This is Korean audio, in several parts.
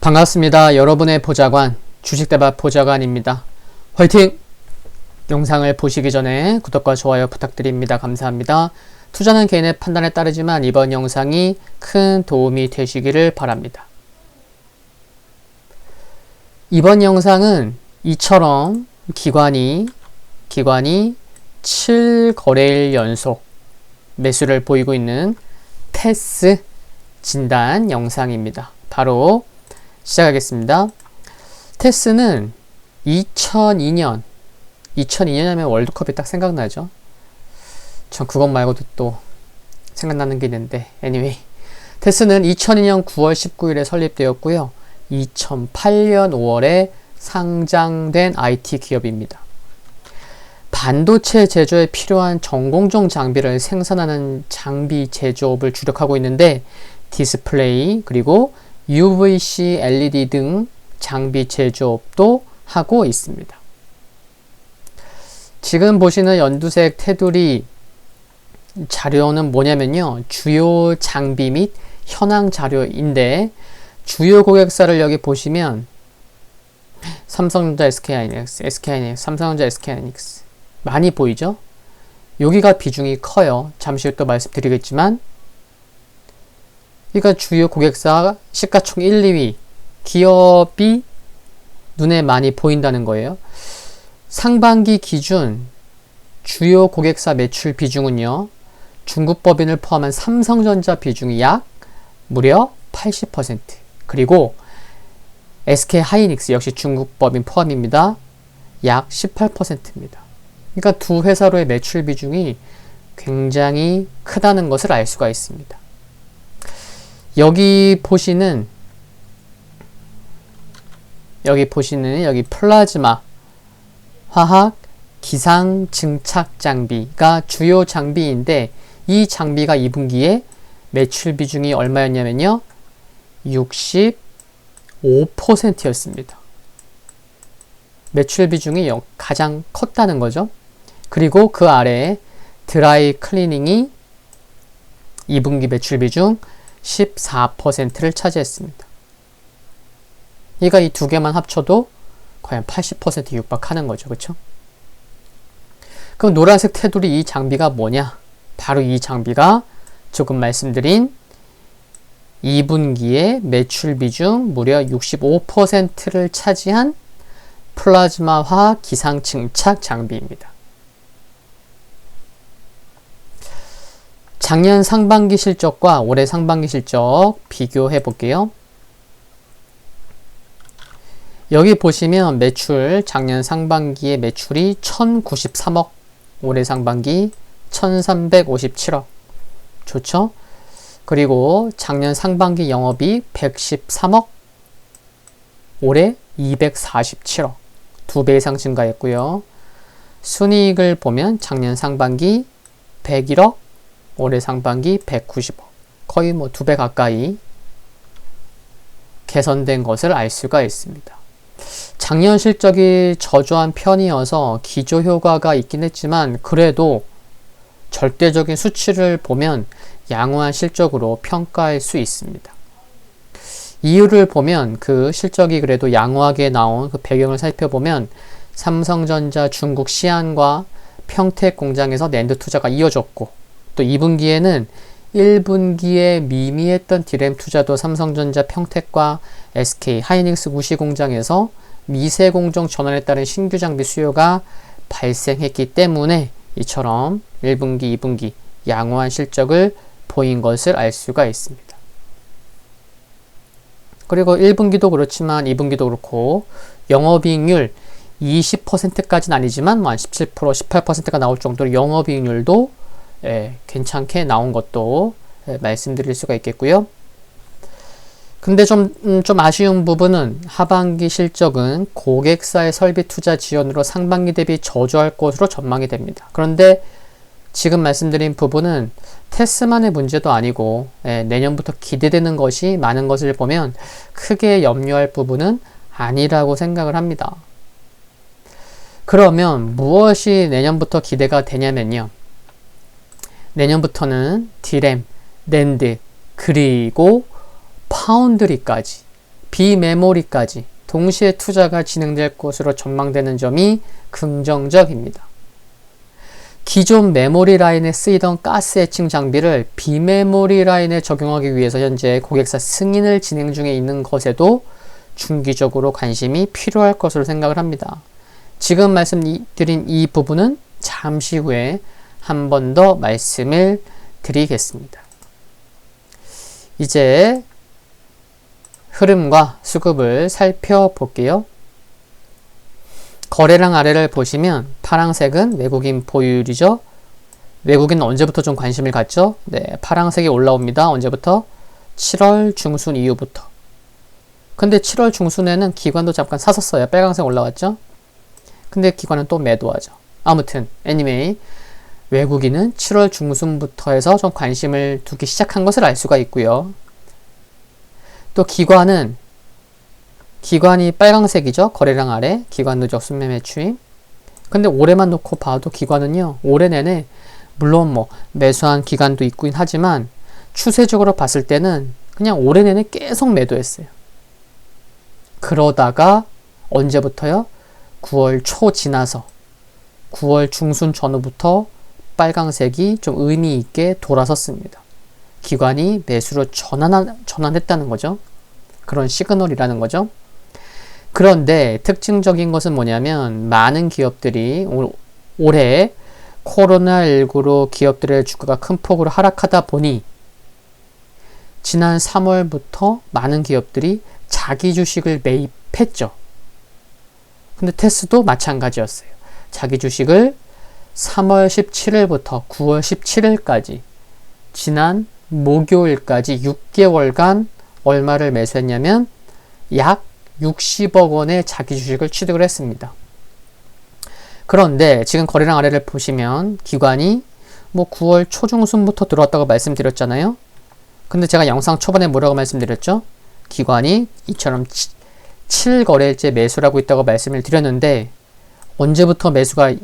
반갑습니다. 여러분의 보좌관, 주식대박 보좌관입니다. 화이팅! 영상을 보시기 전에 구독과 좋아요 부탁드립니다. 감사합니다. 투자는 개인의 판단에 따르지만 이번 영상이 큰 도움이 되시기를 바랍니다. 이번 영상은 이처럼 기관이 7거래일 연속 매수를 보이고 있는 테스 진단 영상입니다. 바로 시작하겠습니다. 테스는 2002년 하면 월드컵이 딱 생각나죠? 전 그것 말고도 또 생각나는 게 있는데 anyway, 테스는 2002년 9월 19일에 설립되었고요. 2008년 5월에 상장된 IT 기업입니다. 반도체 제조에 필요한 전공정 장비를 생산하는 장비 제조업을 주력하고 있는데 디스플레이 그리고 UVC LED 등 장비 제조업도 하고 있습니다. 지금 보시는 연두색 테두리 자료는 뭐냐면요. 주요 장비 및 현황 자료인데 주요 고객사를 여기 보시면 삼성전자, SK하이닉스, 삼성전자, SK하이닉스 많이 보이죠? 여기가 비중이 커요. 잠시 후 또 말씀드리겠지만 그러니까 주요 고객사 시가총 1, 2위 기업이 눈에 많이 보인다는 거예요. 상반기 기준 주요 고객사 매출 비중은요. 중국 법인을 포함한 삼성전자 비중이 약 무려 80%, 그리고 SK하이닉스 역시 중국 법인 포함입니다. 약 18%입니다. 그러니까 두 회사로의 매출 비중이 굉장히 크다는 것을 알 수가 있습니다. 여기 보시는 여기 플라즈마 화학 기상 증착 장비가 주요 장비인데 이 장비가 2분기에 매출 비중이 얼마였냐면요. 65%였습니다. 매출 비중이 가장 컸다는 거죠. 그리고 그 아래에 드라이 클리닝이 2분기 매출 비중 14%를 차지했습니다. 그러니까 이 두 개만 합쳐도 거의 80% 육박하는 거죠. 그렇죠? 그럼 노란색 테두리 이 장비가 뭐냐? 바로 이 장비가 조금 말씀드린 2분기의 매출 비중 무려 65%를 차지한 플라즈마 화학 기상 증착 장비입니다. 작년 상반기 실적과 올해 상반기 실적 비교해 볼게요. 여기 보시면 매출, 작년 상반기의 매출이 1093억, 올해 상반기 1357억. 좋죠? 그리고 작년 상반기 영업이익 113억, 올해 247억. 2배 이상 증가했고요. 순이익을 보면 작년 상반기 101억, 올해 상반기 190억. 거의 2배 가까이 개선된 것을 알 수가 있습니다. 작년 실적이 저조한 편이어서 기저효과가 있긴 했지만 그래도 절대적인 수치를 보면 양호한 실적으로 평가할 수 있습니다. 이유를 보면 그 실적이 그래도 양호하게 나온 그 배경을 살펴보면 삼성전자 중국 시안과 평택 공장에서 낸드 투자가 이어졌고 또 2분기에는 1분기에 미미했던 디램 투자도 삼성전자 평택과 SK하이닉스 우시 공장에서 미세 공정 전환에 따른 신규 장비 수요가 발생했기 때문에 이처럼 1분기, 2분기 양호한 실적을 보인 것을 알 수가 있습니다. 그리고 1분기도 그렇지만 2분기도 그렇고 영업이익률 20%까지는 아니지만 한 17%, 18%가 나올 정도로 영업이익률도 괜찮게 나온 것도 말씀드릴 수가 있겠고요. 근데 좀 아쉬운 부분은 하반기 실적은 고객사의 설비 투자 지연으로 상반기 대비 저조할 것으로 전망이 됩니다. 그런데 지금 말씀드린 부분은 테스만의 문제도 아니고 내년부터 기대되는 것이 많은 것을 보면 크게 염려할 부분은 아니라고 생각을 합니다. 그러면 무엇이 내년부터 기대가 되냐면요. 내년부터는 디램, 낸드, 그리고 파운드리까지 비메모리까지 동시에 투자가 진행될 것으로 전망되는 점이 긍정적입니다. 기존 메모리 라인에 쓰이던 가스 해칭 장비를 비메모리 라인에 적용하기 위해서 현재 고객사 승인을 진행 중에 있는 것에도 중기적으로 관심이 필요할 것으로 생각을 합니다. 지금 말씀드린 이 부분은 잠시 후에 한 번 더 말씀을 드리겠습니다. 이제 흐름과 수급을 살펴볼게요. 거래량 아래를 보시면 파란색은 외국인 보유율이죠. 외국인은 언제부터 좀 관심을 갖죠? 네, 파란색이 올라옵니다. 언제부터? 7월 중순 이후부터. 근데 7월 중순에는 기관도 잠깐 샀었어요. 빨간색 올라왔죠? 근데 기관은 또 매도하죠. 아무튼 anyway 외국인은 7월 중순부터 해서 좀 관심을 두기 시작한 것을 알 수가 있고요. 또 기관이 빨간색이죠. 거래량 아래 기관 누적 순매 매추임. 근데 올해만 놓고 봐도 기관은요, 올해 내내 물론 뭐 매수한 기간도 있긴 하지만 추세적으로 봤을 때는 그냥 올해 내내 계속 매도했어요. 그러다가 언제부터요? 9월 초 지나서 9월 중순 전후부터 빨강색이 좀 의미 있게 돌아섰습니다. 기관이 매수로 전환했다는 거죠. 그런 시그널이라는 거죠. 그런데 특징적인 것은 뭐냐면 많은 기업들이 올해 코로나19로 기업들의 주가가 큰 폭으로 하락하다 보니 지난 3월부터 많은 기업들이 자기 주식을 매입했죠. 근데 테스도 마찬가지였어요. 자기 주식을 3월 17일부터 9월 17일까지 지난 목요일까지 6개월간 얼마를 매수했냐면 약 60억 원의 자기 주식을 취득을 했습니다. 그런데 지금 거래량 아래를 보시면 기관이 뭐 9월 초중순부터 들어왔다고 말씀드렸잖아요. 근데 제가 영상 초반에 뭐라고 말씀드렸죠? 기관이 이처럼 7거래일째 매수를 하고 있다고 말씀을 드렸는데 언제부터 매수가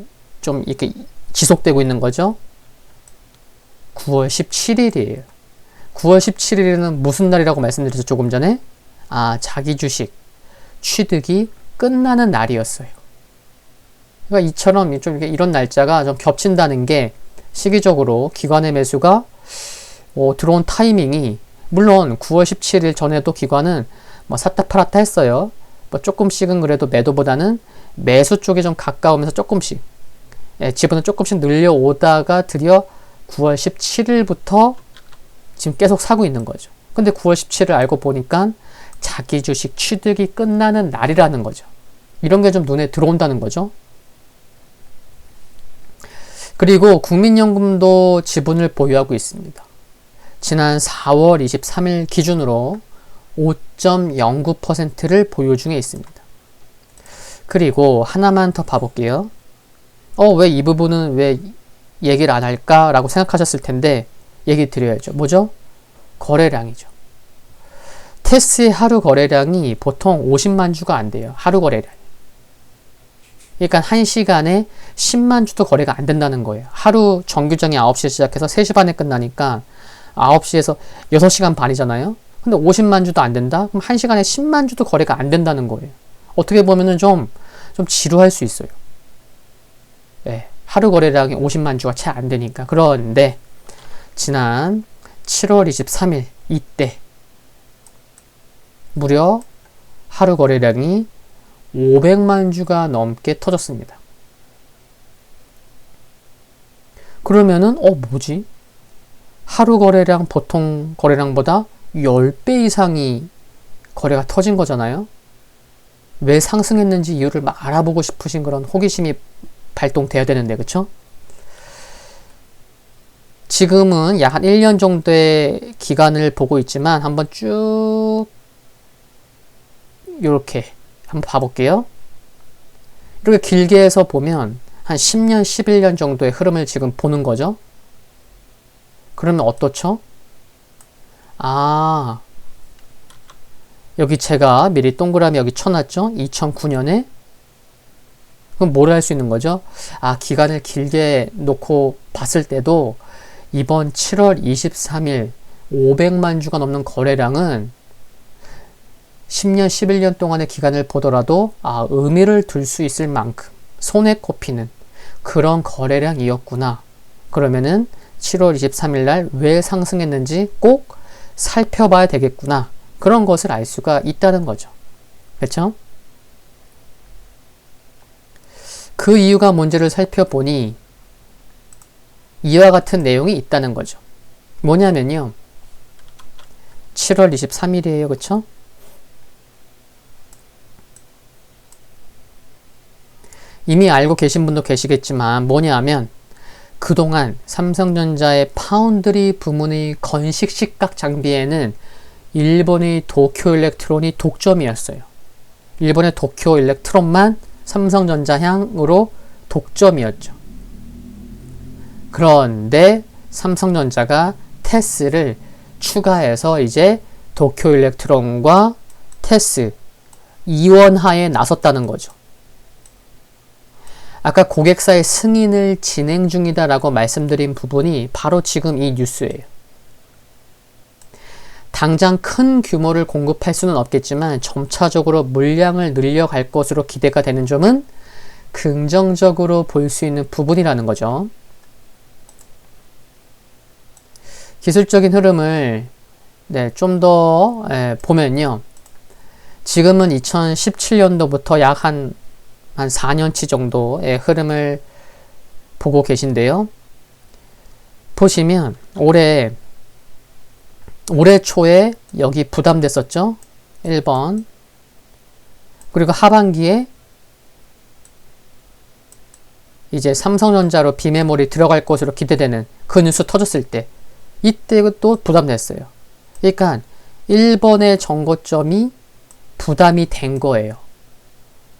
좀 이렇게 지속되고 있는 거죠? 9월 17일이에요. 9월 17일은 무슨 날이라고 말씀드렸죠? 조금 전에? 자기 주식 취득이 끝나는 날이었어요. 그러니까 이처럼 좀 이런 날짜가 좀 겹친다는 게 시기적으로 기관의 매수가 들어온 타이밍이 물론 9월 17일 전에도 기관은 뭐 샀다 팔았다 했어요. 뭐 조금씩은 그래도 매도보다는 매수 쪽에 좀 가까우면서 조금씩 지분을 조금씩 늘려오다가 드디어 9월 17일부터 지금 계속 사고 있는 거죠. 근데 9월 17일 알고 보니까 자기 주식 취득이 끝나는 날이라는 거죠. 이런 게 좀 눈에 들어온다는 거죠. 그리고 국민연금도 지분을 보유하고 있습니다. 지난 4월 23일 기준으로 5.09%를 보유 중에 있습니다. 그리고 하나만 더 봐볼게요. 왜 이 부분은 왜 얘기를 안 할까? 라고 생각하셨을 텐데 얘기 드려야죠. 뭐죠? 거래량이죠. 테스의 하루 거래량이 보통 50만 주가 안 돼요. 하루 거래량이. 그러니까 1시간에 10만 주도 거래가 안 된다는 거예요. 하루 정규정이 9시에 시작해서 3시 반에 끝나니까 9시에서 6시간 반이잖아요. 근데 50만 주도 안 된다? 그럼 1시간에 10만 주도 거래가 안 된다는 거예요. 어떻게 보면은 좀 지루할 수 있어요. 네, 하루 거래량이 50만 주가 채 안 되니까. 그런데 지난 7월 23일 이때 무려 하루 거래량이 500만 주가 넘게 터졌습니다. 그러면은 뭐지? 하루 거래량 보통 거래량보다 10배 이상이 거래가 터진 거잖아요. 왜 상승했는지 이유를 막 알아보고 싶으신 그런 호기심이 발동돼야 되는데, 그쵸? 지금은 약 한 1년 정도의 기간을 보고 있지만 한번 쭉 이렇게 한번 봐볼게요. 이렇게 길게 해서 보면 한 10년, 11년 정도의 흐름을 지금 보는 거죠. 그러면 어떻죠? 여기 제가 미리 동그라미 여기 쳐놨죠? 2009년에. 그럼 뭘 할 수 있는 거죠? 기간을 길게 놓고 봤을 때도 이번 7월 23일 500만 주가 넘는 거래량은 10년, 11년 동안의 기간을 보더라도 의미를 둘 수 있을 만큼 손에 꼽히는 그런 거래량이었구나. 그러면은 7월 23일 날 왜 상승했는지 꼭 살펴봐야 되겠구나. 그런 것을 알 수가 있다는 거죠. 그렇죠? 그 이유가 뭔지를 살펴보니 이와 같은 내용이 있다는 거죠. 뭐냐면요. 7월 23일이에요. 그쵸? 이미 알고 계신 분도 계시겠지만 뭐냐면 그동안 삼성전자의 파운드리 부문의 건식 식각 장비에는 일본의 도쿄 일렉트론이 독점이었어요. 일본의 도쿄 일렉트론만 삼성전자향으로 독점이었죠. 그런데 삼성전자가 테스를 추가해서 이제 도쿄 일렉트론과 테스 이원화에 나섰다는 거죠. 아까 고객사의 승인을 진행 중이다라고 말씀드린 부분이 바로 지금 이 뉴스예요. 당장 큰 규모를 공급할 수는 없겠지만 점차적으로 물량을 늘려갈 것으로 기대가 되는 점은 긍정적으로 볼 수 있는 부분이라는 거죠. 기술적인 흐름을 좀 더 보면요. 지금은 2017년도부터 약 한 4년치 정도의 흐름을 보고 계신데요. 보시면 올해 초에 여기 부담됐었죠. 1번. 그리고 하반기에 이제 삼성전자로 비메모리 들어갈 것으로 기대되는 그 뉴스 터졌을 때 이때 또 부담됐어요. 그러니까 1번의 정거점이 부담이 된 거예요.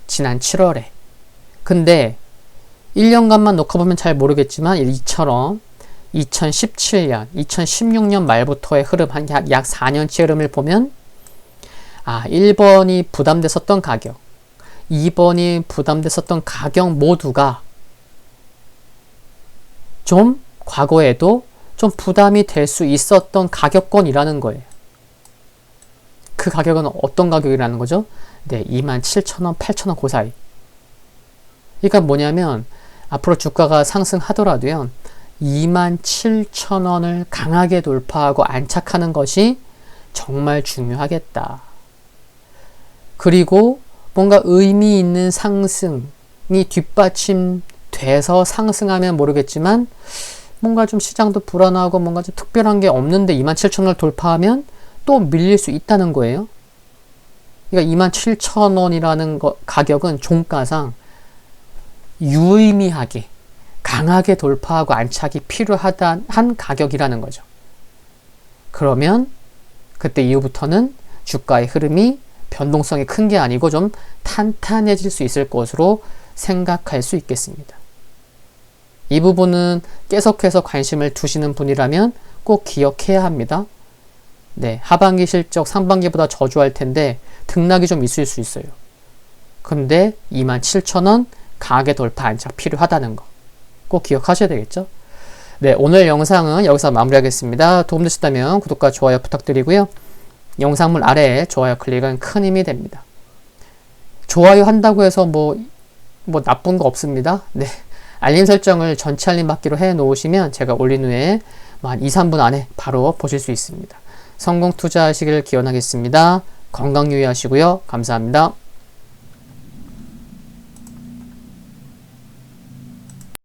지난 7월에. 근데 1년간만 놓고 보면 잘 모르겠지만 이처럼 2017년, 2016년 말부터의 흐름, 한 약 4년치 흐름을 보면 1번이 부담됐었던 가격, 2번이 부담됐었던 가격 모두가 좀 과거에도 좀 부담이 될 수 있었던 가격권이라는 거예요. 그 가격은 어떤 가격이라는 거죠? 27,000원, 8,000원 그 사이. 그러니까 뭐냐면 앞으로 주가가 상승하더라도요. 27,000원을 강하게 돌파하고 안착하는 것이 정말 중요하겠다. 그리고 뭔가 의미 있는 상승이 뒷받침돼서 상승하면 모르겠지만 뭔가 좀 시장도 불안하고 뭔가 좀 특별한 게 없는데 27,000원을 돌파하면 또 밀릴 수 있다는 거예요. 그러니까 27,000원이라는 가격은 종가상 유의미하게 강하게 돌파하고 안착이 필요한 가격이라는 거죠. 그러면 그때 이후부터는 주가의 흐름이 변동성이 큰 게 아니고 좀 탄탄해질 수 있을 것으로 생각할 수 있겠습니다. 이 부분은 계속해서 관심을 두시는 분이라면 꼭 기억해야 합니다. 하반기 실적 상반기보다 저조할 텐데 등락이 좀 있을 수 있어요. 근데 27,000원 강하게 돌파 안착 필요하다는 거 꼭 기억하셔야 되겠죠? 오늘 영상은 여기서 마무리하겠습니다. 도움되셨다면 구독과 좋아요 부탁드리고요. 영상물 아래에 좋아요 클릭은 큰 힘이 됩니다. 좋아요 한다고 해서 뭐 나쁜 거 없습니다. 알림 설정을 전체 알림 받기로 해 놓으시면 제가 올린 후에 한 2, 3분 안에 바로 보실 수 있습니다. 성공 투자하시길 기원하겠습니다. 건강 유의하시고요. 감사합니다.